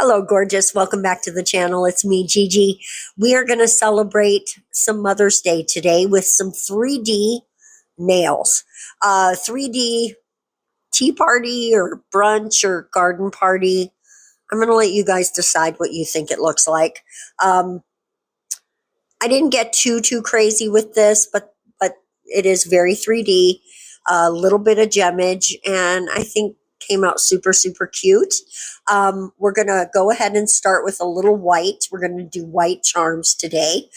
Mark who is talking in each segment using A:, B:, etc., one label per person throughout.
A: Hello, gorgeous. Welcome back to the channel. It's me, Gigi. We are going to celebrate some Mother's Day today with some 3D nails. 3D tea party or brunch or garden party. I'm going to let you guys decide what you think it looks like. I didn't get too crazy with this, but it is very 3D. A little bit of gemmage, and I think came out super cute. We're gonna go ahead and start with a little white. We're gonna do white charms today.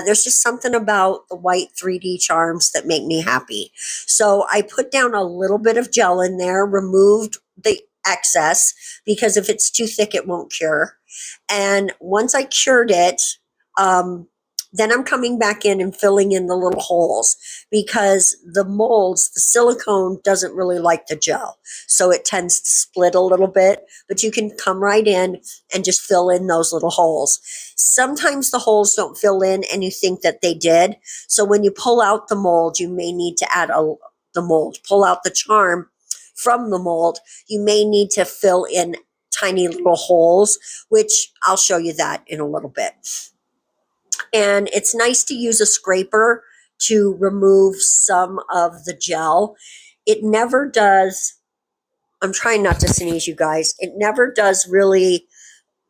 A: There's just something about the white 3D charms that make me happy. So I put down a little bit of gel in there, removed the excess because if it's too thick, it won't cure. And once I cured it, then I'm coming back in and filling in the little holes because the molds, the silicone doesn't really like the gel. So it tends to split a little bit, but you can come right in and just fill in those little holes. Sometimes the holes don't fill in and you think that they did. So when you pull out the mold, you may need to add the mold. Pull out the charm from the mold. You may need to fill in tiny little holes, which I'll show you that in a little bit. And it's nice to use a scraper to remove some of the gel. It never does, I'm trying not to sneeze, you guys. It never does really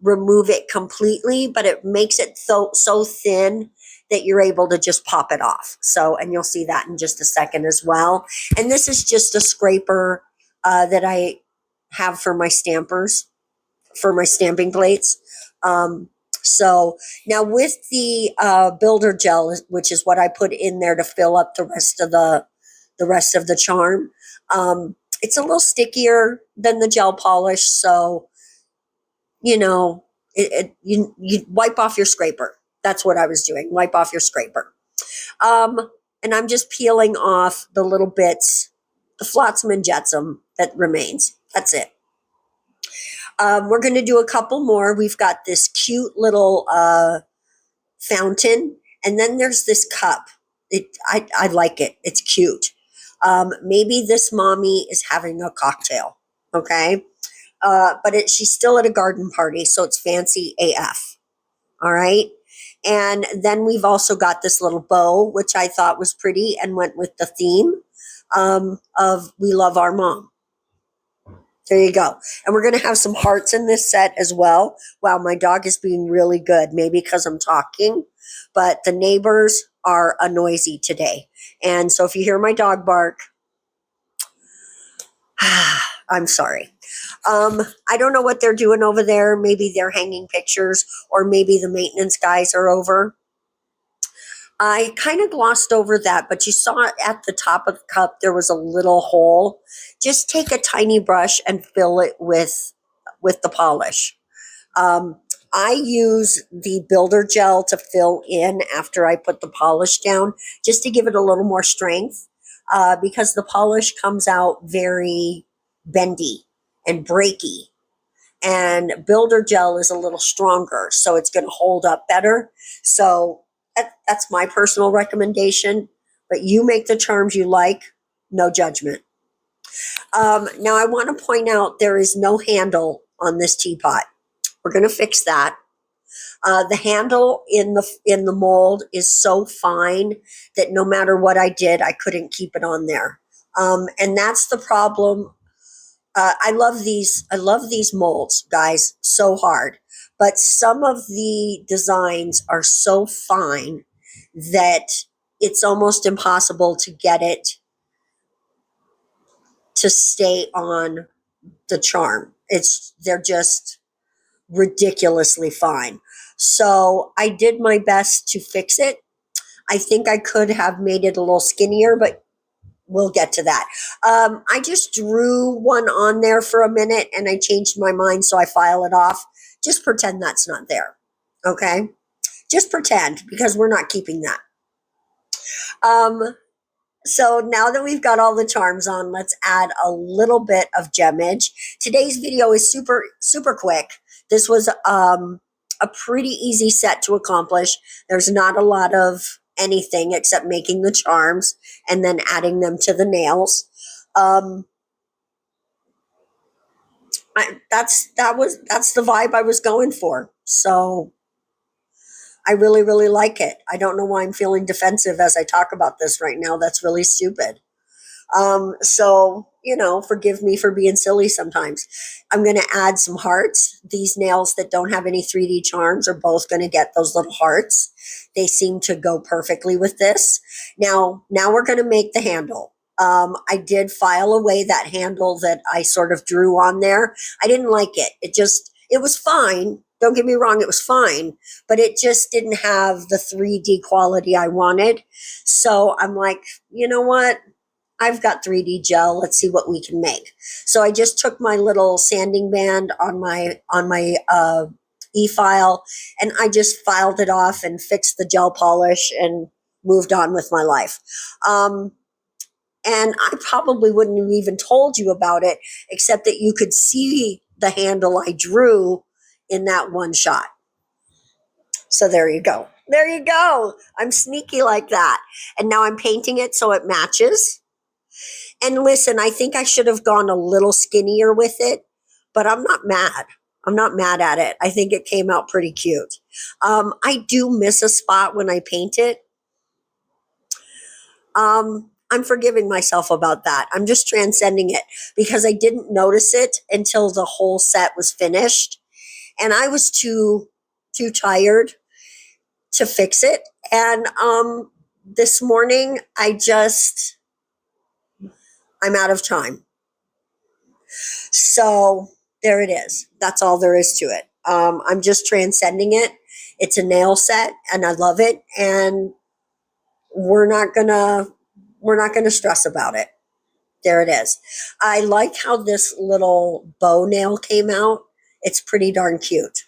A: remove it completely, but it makes it so thin that you're able to just pop it off. So, and you'll see that in just a second as well. And this is just a scraper that I have for my stampers, for my stamping plates. So now with the builder gel, which is what I put in there to fill up the rest of the charm, it's a little stickier than the gel polish. So, you know, you wipe off your scraper. That's what I was doing. Wipe off your scraper. And I'm just peeling off the little bits, the flotsam and jetsam that remains. That's it. We're going to do a couple more. We've got this cute little fountain, and then there's this cup. I like it. It's cute. Maybe this mommy is having a cocktail, okay? But she's still at a garden party, so it's fancy AF, all right? And then we've also got this little bow, which I thought was pretty and went with the theme of We Love Our Mom. There you go. And we're going to have some hearts in this set as well. Wow, my dog is being really good, maybe because I'm talking, but the neighbors are noisy today. And so if you hear my dog bark, I'm sorry. I don't know what they're doing over there. Maybe they're hanging pictures, or maybe the maintenance guys are over. I kind of glossed over that, but you saw at the top of the cup, there was a little hole. Just take a tiny brush and fill it with the polish. I use the builder gel to fill in after I put the polish down, just to give it a little more strength, because the polish comes out very bendy and breaky. And builder gel is a little stronger, so it's going to hold up better. So that's my personal recommendation, but you make the charms you like, no judgment. Now I want to point out there is no handle on this teapot. We're going to fix that. The handle in the mold is so fine that no matter what I did, I couldn't keep it on there. And that's the problem. I love these molds, guys, so hard. But some of the designs are so fine that it's almost impossible to get it to stay on the charm. They're just ridiculously fine. So I did my best to fix it. I think I could have made it a little skinnier, but we'll get to that. I just drew one on there for a minute and I changed my mind, so I file it off. Just pretend that's not there, okay? Just pretend, because we're not keeping that. So now that we've got all the charms on, let's add a little bit of gemmage. Today's video is super quick. This was a pretty easy set to accomplish. There's not a lot of anything except making the charms and then adding them to the nails. that's the vibe I was going for. So I really, really like it. I don't know why I'm feeling defensive as I talk about this right now. That's really stupid. So, forgive me for being silly sometimes. I'm going to add some hearts. These nails that don't have any 3D charms are both going to get those little hearts. They seem to go perfectly with this. Now we're going to make the handle. I did file away that handle that I sort of drew on there. I didn't like it. It was fine. Don't get me wrong, it was fine, but it just didn't have the 3D quality I wanted. So I'm like, you know what? I've got 3D gel. Let's see what we can make. So I just took my little sanding band on my e-file, and I just filed it off and fixed the gel polish and moved on with my life. And I probably wouldn't have even told you about it, except that you could see the handle I drew in that one shot. So there you go. There you go. I'm sneaky like that. And now I'm painting it so it matches. And listen, I think I should have gone a little skinnier with it, but I'm not mad. I'm not mad at it. I think it came out pretty cute. I do miss a spot when I paint it. I'm forgiving myself about that. I'm just transcending it because I didn't notice it until the whole set was finished. And I was too tired to fix it. And this morning, I'm out of time. So there it is. That's all there is to it. I'm just transcending it. It's a nail set and I love it. And we're not gonna stress about it. There it is. I like how this little bow nail came out. It's pretty darn cute.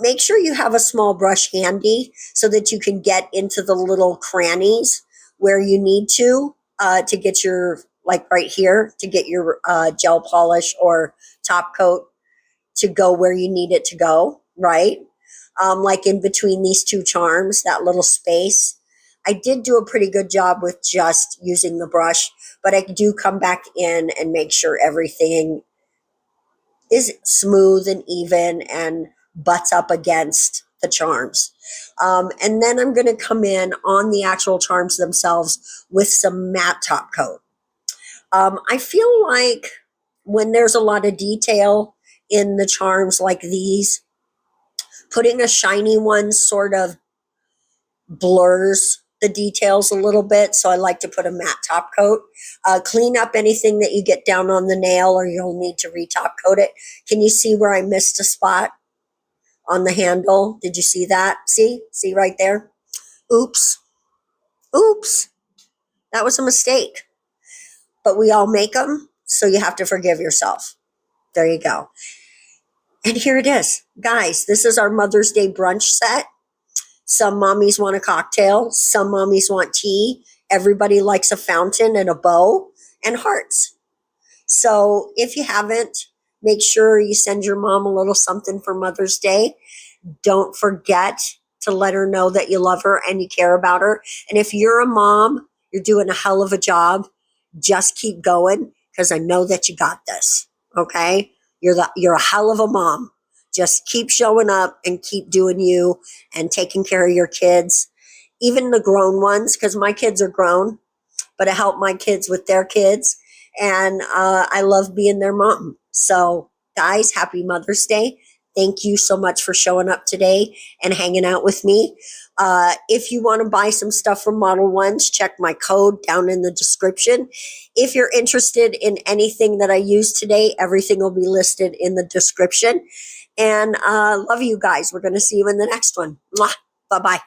A: Make sure you have a small brush handy so that you can get into the little crannies where you need to get your, like right here, to get your gel polish or top coat to go where you need it to go, right? Like in between these two charms, that little space. I did do a pretty good job with just using the brush, but I do come back in and make sure everything is smooth and even and butts up against the charms. And then I'm going to come in on the actual charms themselves with some matte top coat. I feel like when there's a lot of detail in the charms like these, putting a shiny one sort of blurs the details a little bit. So I like to put a matte top coat. Clean up anything that you get down on the nail or you'll need to re-top coat it. Can you see where I missed a spot on the handle? Did you see that? See right there? Oops. That was a mistake. But we all make them, so you have to forgive yourself. There you go. And here it is. Guys, this is our Mother's Day brunch set. Some mommies want a cocktail. Some mommies want tea. Everybody likes a fountain and a bow and hearts. So if you haven't, make sure you send your mom a little something for Mother's Day. Don't forget to let her know that you love her and you care about her. And if you're a mom, you're doing a hell of a job. Just keep going because I know that you got this. Okay? You're a hell of a mom. Just keep showing up and keep doing you and taking care of your kids, even the grown ones, because my kids are grown, but I help my kids with their kids. And I love being their mom. So, guys, happy Mother's Day. Thank you so much for showing up today and hanging out with me. If you want to buy some stuff from Model Ones, check my code down in the description. If you're interested in anything that I use today, everything will be listed in the description. And love you guys. We're going to see you in the next one. Bye-bye.